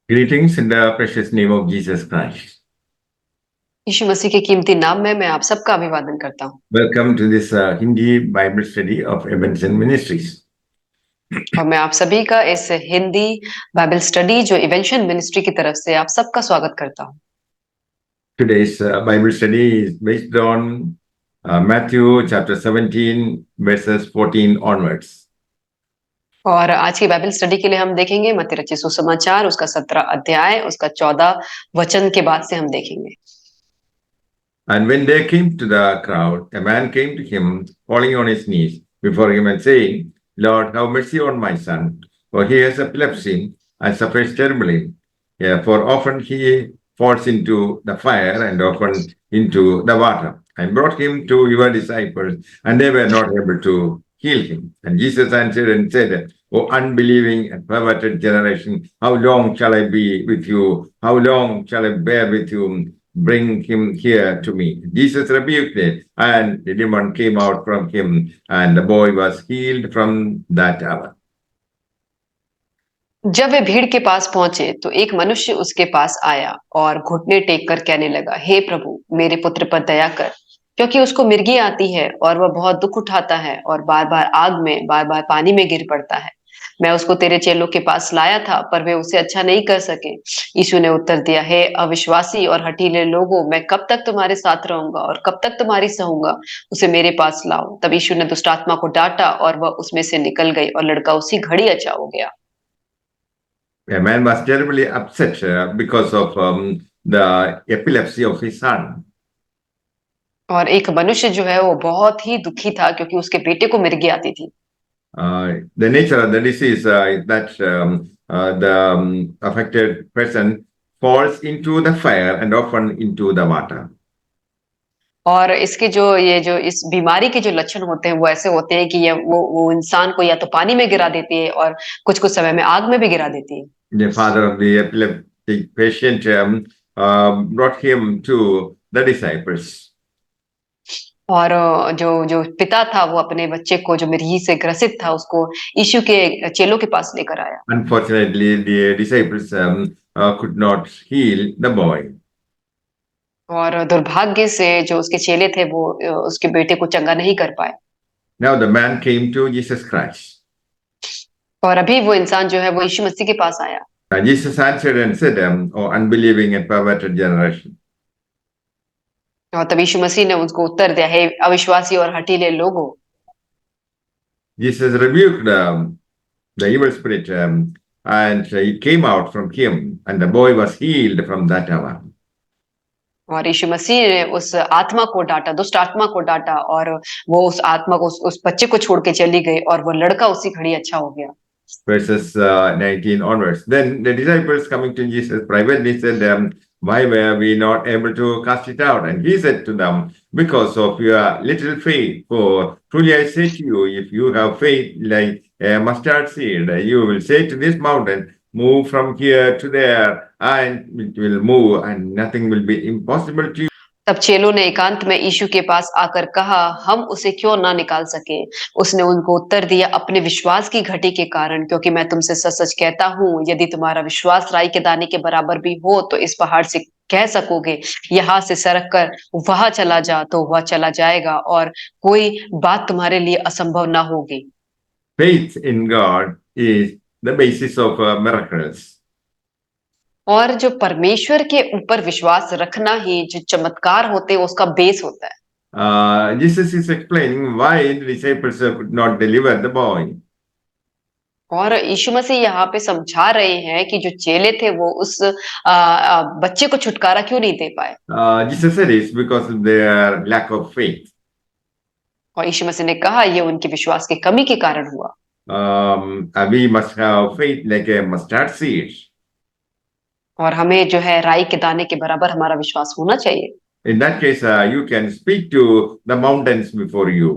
Greetings in the precious name of Jesus Christ. यीशु मसीह के कीमती नाम में मैं आप सबका अभिवादन करता हूँ। Welcome to this Hindi Bible study of Evanston Ministries. और मैं आप सभी का इस हिंदी बाइबल स्टडी जो इवेंशन मिनिस्ट्री की तरफ से आप सबका स्वागत करता हूँ। Today's Bible study is based on Matthew chapter 17 verses 14 onwards. और आज की बाइबल स्टडी के लिए हम देखेंगे मत्ती रचित सुसमाचार उसका 17 अध्याय उसका 14 वचन के बाद से हम देखेंगे। And when they came to the crowd, a man came to him, falling on his knees before him and saying, Lord, have mercy on my son, for he has epilepsy and suffers terribly. Yeah, for often he falls into the fire and often into the water. I brought him to your disciples, and they were not able to heal him. And Jesus answered and said, O unbelieving and perverted generation, how long shall I be with you? How long shall I bear with you? Bring him here to me. Jesus rebuked it, and the demon came out from him, and the boy was healed from that hour. जब वे भीड़ के पास पहुंचे तो एक मनुष्य उसके पास आया और घुटने टेक कर कहने लगा, हे प्रभु, मेरे पुत्र पर दया कर, क्योंकि उसको मिर्गी आती है और वह बहुत दुख उठाता है और बार बार आग में बार बार पानी में गिर पड़ता है। मैं उसको तेरे चेलों के पास लाया था, पर वे उसे अच्छा नहीं कर सके। यीशु ने उत्तर दिया, हे अविश्वासी और हठीले लोगों, मैं कब तक तुम्हारे साथ रहूंगा और कब तक तुम्हारी सहूंगा? उसे मेरे पास लाओ। तब यीशु ने दुष्ट आत्मा को डांटा और वह उसमें से निकल गई और लड़का उसी घड़ी अच्छा हो गया। A man was terribly upset because of the epilepsy of his son. और एक मनुष्य जो है वो बहुत ही दुखी था क्योंकि उसके बेटे को मिर्गी आती थी। The nature of the disease is that the affected person falls into the fire and often into the water. और इसके जो इस बीमारी के जो लक्षण होते हैं वो ऐसे होते हैं कि ये वो इंसान को या तो पानी में गिरा देती है और कुछ-कुछ समय में आग में भी गिरा देती है। The father of the epileptic patient brought him to the disciples. और जो जो पिता था वो अपने बच्चे को जो मिर्गी से ग्रसित था उसको यीशु के चेलों के पास लेकर आया। Unfortunately, the disciples could not heal the boy. और दुर्भाग्य से जो उसके चेले थे वो उसके बेटे को चंगा नहीं कर पाए। Now the man came to Jesus Christ. और अभी वो इंसान जो है वो यीशु मसीह के पास आया। And Jesus answered and said, "O unbelieving and perverted generation." और तब यीशु मसीह ने उसको उत्तर दिया, हे अविश्वासी और हठीले लोगों। Jesus rebuked the evil spirit, and it came out from him, and the boy was healed from that hour. और यीशु मसीह ने उस आत्मा को डांटा, दुष्ट आत्मा को डांटा और वो उस आत्मा को उस बच्चे को छोड़ के चली गई और वो लड़का उसी घड़ी अच्छा हो गया। Verses 19 onwards. Then the disciples coming to Jesus privately said, why were we not able to cast it out? And he said to them, because of your little faith. For truly I say to you, if you have faith like a mustard seed, you will say to this mountain, move from here to there, and it will move, and nothing will be impossible to you. तब चेलों ने एकांत में यीशु के पास आकर कहा, हम उसे क्यों ना निकाल सके? उसने उनको उत्तर दिया, अपने विश्वास की घटी के कारण, क्योंकि मैं तुमसे सच-सच कहता हूँ, यदि तुम्हारा विश्वास राई के दाने के बराबर भी हो, तो इस पहाड़ से कह सकोगे, यहाँ से सरक कर वहां चला जा, तो वह चला जाएगा और कोई बात तुम्हारे लिए असंभव ना होगी। Faith in God is the basis of miracles. और जो परमेश्वर के ऊपर विश्वास रखना ही जो चमत्कार होते हैं उसका बेस होता है। Jesus is explaining why the disciples could not deliver the boy. और यीशु मसीह यहाँ पे समझा रहे हैं कि जो चेले थे वो उस बच्चे को छुटकारा क्यों नहीं दे पाए। Jesus said it's because of their lack of faith. और यीशु मसीह ने कहा ये उनके विश्वास की कमी के कारण हुआ। We must have faith like a mustard seed. और हमें जो है राई के दाने के बराबर हमारा विश्वास होना चाहिए। In that case, you can speak to the mountains before you.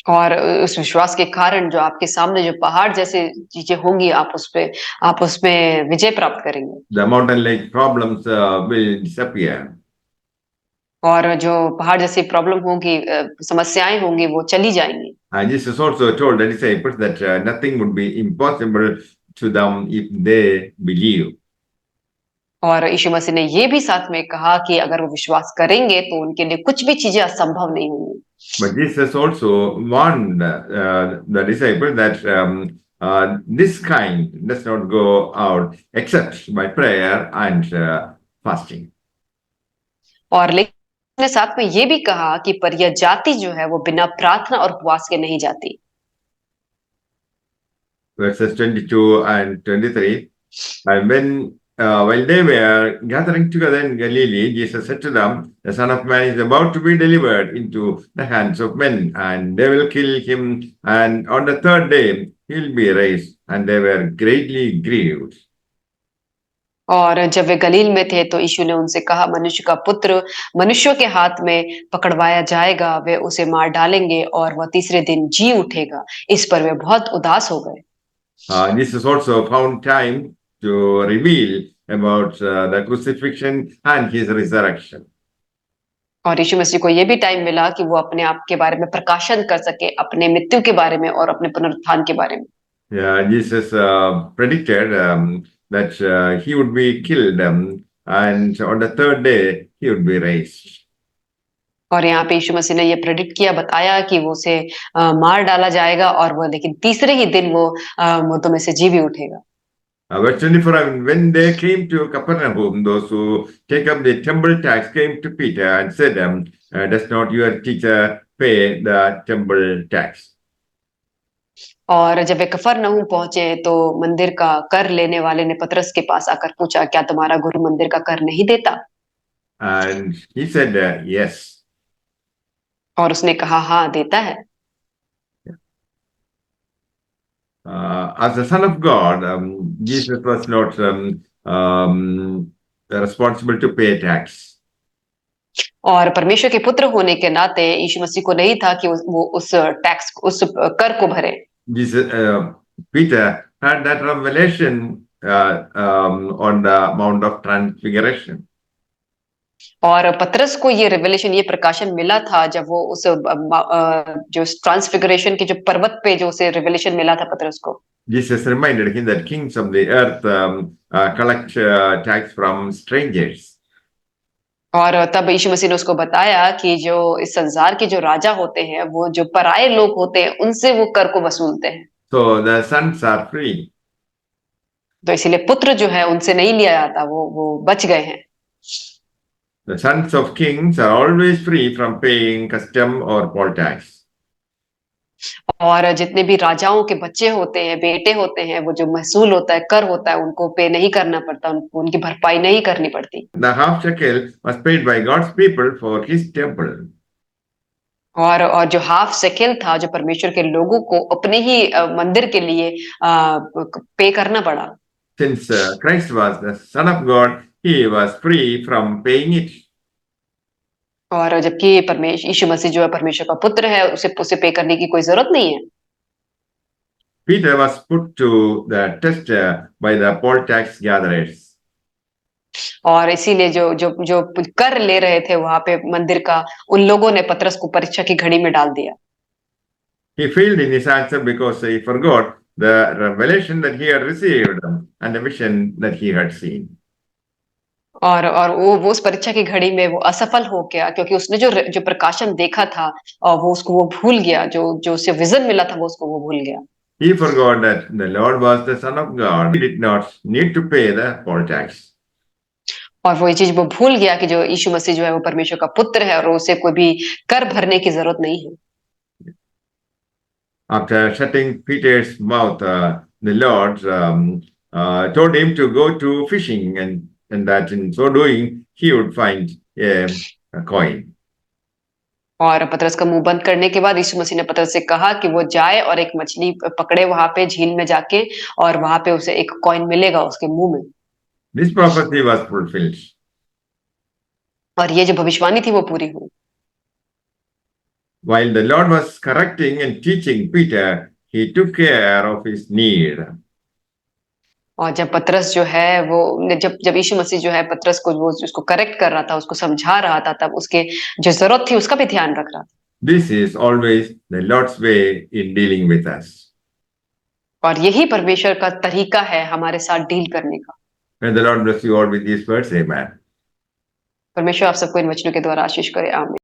और उस विश्वास के कारण जो आपके सामने जो पहाड़ जैसे चीजें होंगी आप उसपे विजय प्राप्त करेंगे। The mountain like problems will disappear. और जो पहाड़ जैसी प्रॉब्लम होंगी समस्याएं होंगी वो चली जाएंगी। And Jesus also told the disciples that nothing would be impossible to them if they believe. और यीशु मसीह ने ये भी साथ में कहा कि अगर वो विश्वास करेंगे तो उनके लिए कुछ भी चीजें असंभव नहीं होंगी। But Jesus also warned the disciples that this kind does not go out except by prayer and fasting. और लेकिन उसने साथ में ये भी कहा कि पर यह जाति जो है वो बिना प्रार्थना और उपवास के नहीं जाती। Verses 22 and 23. And while they were gathering together in Galilee, Jesus said to them, "The Son of Man is about to be delivered into the hands of men, and they will kill him, and on the third day he will be raised." And they were greatly grieved. और जब वे गलील में थे तो यीशु ने उनसे कहा, मनुष्य का पुत्र मनुष्यों के हाथ में पकड़वाया जाएगा, वे उसे मार डालेंगे और वह तीसरे दिन जी उठेगा। इस पर वे बहुत उदास हो गए। Jesus also found time to reveal about the crucifixion and his resurrection. और यीशु मसीह को ये भी टाइम मिला कि वो अपने आप के बारे में प्रकाशन कर सके, अपने मृत्यु के बारे में और अपने पुनरुत्थान के बारे में। Yeah, Jesus predicted that he would be killed, and on the third day he would be raised. और यहाँ पे यीशु मसीह ने ये प्रेडिक्ट किया, बताया कि वो उसे मार डाला जाएगा और वो लेकिन तीसरे ही दिन वो मुर्दों में से जी भी उठेगा। Verse 24, and when they came to Capernaum, those who take up the temple tax came to Peter and said, "Does not your teacher pay the temple tax?" और जब वे कफरनहूम पहुंचे तो मंदिर का कर लेने वाले ने पतरस के पास आकर पूछा, क्या तुम्हारा गुरु मंदिर का कर नहीं देता? And he said, "Yes." और उसने कहा, हाँ देता है। As the Son of God, Jesus was not responsible to pay tax. और परमेश्वर के पुत्र होने के नाते यीशु मसीह को नहीं था कि वो उस टैक्स उस कर को भरे। Jesus, Peter had that revelation on the Mount of Transfiguration. और पतरस को ये रेवलेशन, ये प्रकाशन मिला था जब वो उस जो ट्रांसफिगरेशन के जो पर्वत पे जो उसे रेवलेशन मिला था पतरस को। Jesus reminded him that kings of the earth collect tax from strangers. और तब यीशु मसीह ने उसको बताया कि जो इस संसार के जो राजा होते हैं वो जो पराये लोग होते हैं उनसे वो कर को वसूलते हैं। So the sons are free. तो इसीलिए पुत्र जो है उनसे नहीं लिया जाता, वो बच गए हैं। The sons of kings are always free from paying custom or poll tax. और जितने भी राजाओं के बच्चे होते हैं, बेटे होते हैं, वो जो महसूल होता है, कर होता है, उनको पे नहीं करना पड़ता, उनको उनकी भरपाई नहीं करनी पड़ती। The half shekel was paid by God's people for his temple. और जो हाफ शेकेल था जो परमेश्वर के लोगों को अपने ही मंदिर के लिए पे करना पड़ा। Since Christ was the Son of God, he was free from paying it. और जबकि यीशु मसीह जो है परमेश्वर का पुत्र है, उसे पे करने की कोई जरूरत नहीं है। Peter was put to the test by the poll tax gatherers. और इसीलिए जो कर ले रहे थे वहां पे मंदिर का, उन लोगों ने पतरस को परीक्षा की घड़ी में डाल दिया। He failed in his answer because he forgot the revelation that he had received and the vision that he had seen. और वो उस परीक्षा की घड़ी में वो असफल हो गया क्योंकि उसने जो प्रकाशन देखा था और वो भूल गया, जो उसे विजन मिला था वो उसको वो भूल गया। He forgot that the Lord was the Son of God. He did not need to pay the poll tax. और वो ये चीज वो भूल गया कि जो यीशु मसीह जो है वो परमेश्वर का पुत्र है और उसे कोई भी कर भरने की जरूरत नहीं है। After shutting Peter's mouth, the Lord told him to go to fishing, and that in so doing he would find a coin. और पतरस का मुंह बंद करने के बाद यीशु मसीह ने पतरस से कहा कि वो जाए और एक मछली पकड़े वहां पे झील में जाके, और वहां पे उसे एक कॉइन मिलेगा उसके मुंह में। This prophecy was fulfilled. और ये जो भविष्यवाणी थी वो पूरी हुई। While the Lord was correcting and teaching Peter, he took care of his need. और जब पतरस जो है वो जब यीशु मसीह जो है पतरस को वो उसको करेक्ट कर रहा था, उसको समझा रहा था, तब उसके जो जरूरत थी उसका भी ध्यान रख रहा था। This is always the Lord's way in dealing with us. और यही परमेश्वर का तरीका है हमारे साथ डील करने का। May the Lord bless you all with these words. Amen. परमेश्वर आप सबको इन वचनों के द्वारा आशीष करे। आमीन।